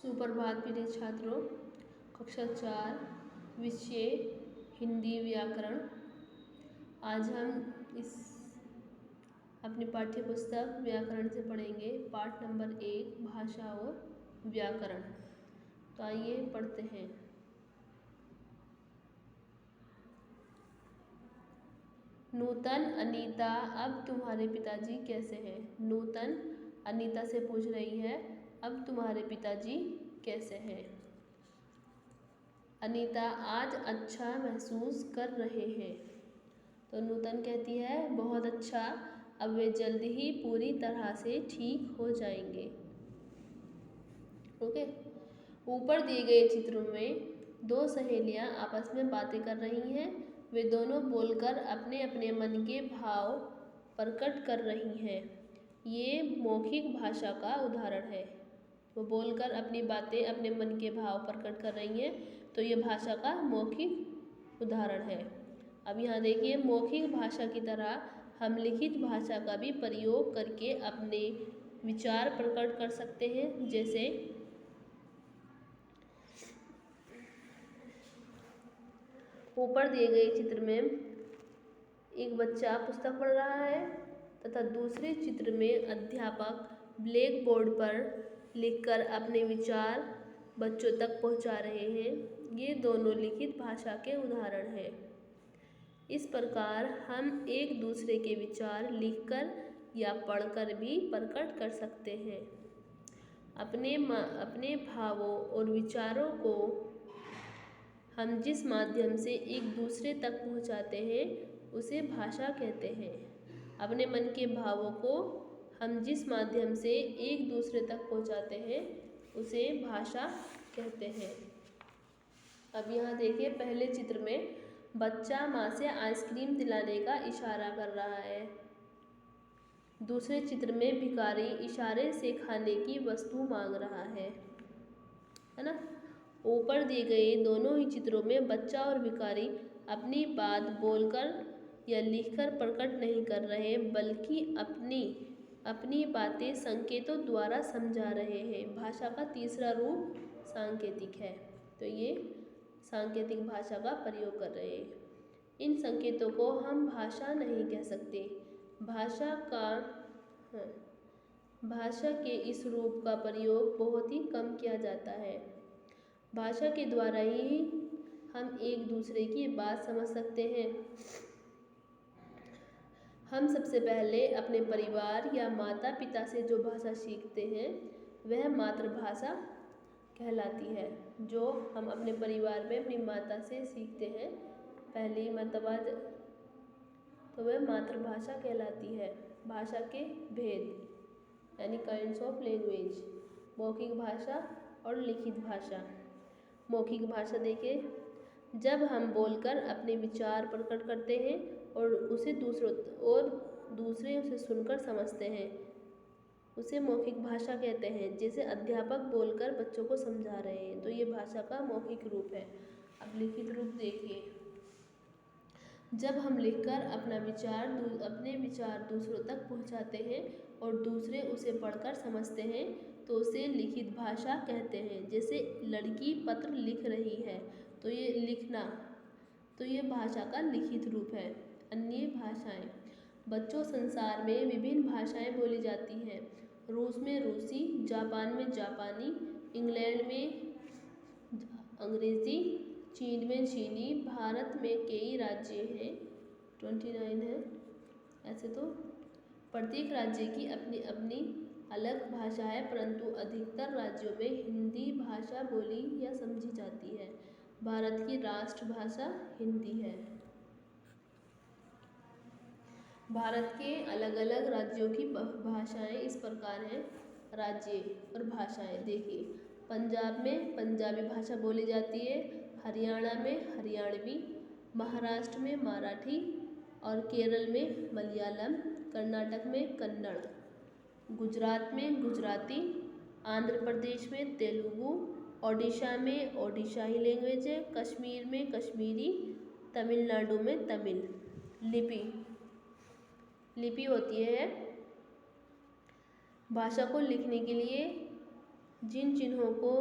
सुप्रभात प्रिय छात्रों। कक्षा 4 विषय हिंदी व्याकरण। आज हम इस अपनी पाठ्य पुस्तक व्याकरण से पढ़ेंगे पाठ नंबर 1 भाषा और व्याकरण। तो आइए पढ़ते हैं। नूतन, अनीता, अब तुम्हारे पिताजी कैसे हैं? नूतन अनीता से पूछ रही है, अब तुम्हारे पिताजी कैसे हैं? अनीता, आज अच्छा महसूस कर रहे हैं। तो नूतन कहती है, बहुत अच्छा, अब वे जल्द ही पूरी तरह से ठीक हो जाएंगे। ओके। ऊपर दिए गए चित्रों में दो सहेलियां आपस में बातें कर रही हैं। वे दोनों बोलकर अपने अपने मन के भाव प्रकट कर रही हैं। ये मौखिक भाषा का उदाहरण है। वो बोलकर अपनी बातें अपने मन के भाव प्रकट कर रही हैं, तो ये भाषा का मौखिक उदाहरण है। अब यहाँ देखिए, मौखिक भाषा की तरह हम लिखित भाषा का भी प्रयोग करके अपने विचार प्रकट कर सकते हैं। जैसे ऊपर दिए गए चित्र में एक बच्चा पुस्तक पढ़ रहा है तथा दूसरे चित्र में अध्यापक ब्लैक बोर्ड पर लिखकर अपने विचार बच्चों तक पहुंचा रहे हैं। ये दोनों लिखित भाषा के उदाहरण हैं। इस प्रकार हम एक दूसरे के विचार लिखकर या पढ़कर भी प्रकट कर सकते हैं। अपने भावों और विचारों को हम जिस माध्यम से एक दूसरे तक पहुंचाते हैं उसे भाषा कहते हैं। अपने मन के भावों को हम जिस माध्यम से एक दूसरे तक पहुंचाते हैं उसे भाषा कहते हैं। अब यहाँ देखिए, पहले चित्र में बच्चा माँ से आइसक्रीम दिलाने का इशारा कर रहा है। दूसरे चित्र में भिखारी इशारे से खाने की वस्तु मांग रहा है ना। ऊपर दिए गए दोनों ही चित्रों में बच्चा और भिखारी अपनी बात बोलकर या लिखकर प्रकट नहीं कर रहे, बल्कि अपनी बातें संकेतों द्वारा समझा रहे हैं। भाषा का तीसरा रूप सांकेतिक है। तो ये सांकेतिक भाषा का प्रयोग कर रहे हैं। इन संकेतों को हम भाषा नहीं कह सकते। भाषा के इस रूप का प्रयोग बहुत ही कम किया जाता है। भाषा के द्वारा ही हम एक दूसरे की बात समझ सकते हैं। हम सबसे पहले अपने परिवार या माता पिता से जो भाषा सीखते हैं वह मातृभाषा कहलाती है। जो हम अपने परिवार में अपनी माता से सीखते हैं पहली मर्तबा, तो वह मातृभाषा कहलाती है। भाषा के भेद यानी काइंड्स ऑफ लैंग्वेज, मौखिक भाषा और लिखित भाषा। मौखिक भाषा देखिए, जब हम बोलकर अपने विचार प्रकट करते हैं और दूसरे उसे सुनकर समझते हैं, उसे मौखिक भाषा कहते हैं। जैसे अध्यापक बोलकर बच्चों को समझा रहे हैं, तो ये भाषा का मौखिक रूप है। अब लिखित रूप देखिए, जब हम लिखकर अपने विचार दूसरों तक पहुंचाते हैं और दूसरे उसे पढ़कर समझते हैं, तो उसे लिखित भाषा कहते हैं। जैसे लड़की पत्र लिख रही है, तो ये लिखना, तो ये भाषा का लिखित रूप है। अन्य भाषाएं, बच्चों, संसार में विभिन्न भाषाएं बोली जाती हैं। रूस में रूसी, जापान में जापानी, इंग्लैंड में अंग्रेजी, चीन में चीनी, भारत में कई राज्य हैं, 29 है। ऐसे तो प्रत्येक राज्य की अपनी अपनी अलग भाषा है, परंतु अधिकतर राज्यों में हिंदी भाषा बोली या समझी जाती है। भारत की राष्ट्रभाषा हिंदी है। भारत के अलग अलग राज्यों की भाषाएं इस प्रकार हैं। राज्य और भाषाएं देखिए, पंजाब में पंजाबी भाषा बोली जाती है, हरियाणा में हरियाणवी, महाराष्ट्र में मराठी और केरल में मलयालम, कर्नाटक में कन्नड़, गुजरात में गुजराती, आंध्र प्रदेश में तेलुगु, ओडिशा में ओडिशाई लैंग्वेज है, कश्मीर में कश्मीरी, तमिलनाडु में तमिल। लिपि होती है भाषा को लिखने के लिए जिन चिन्हों को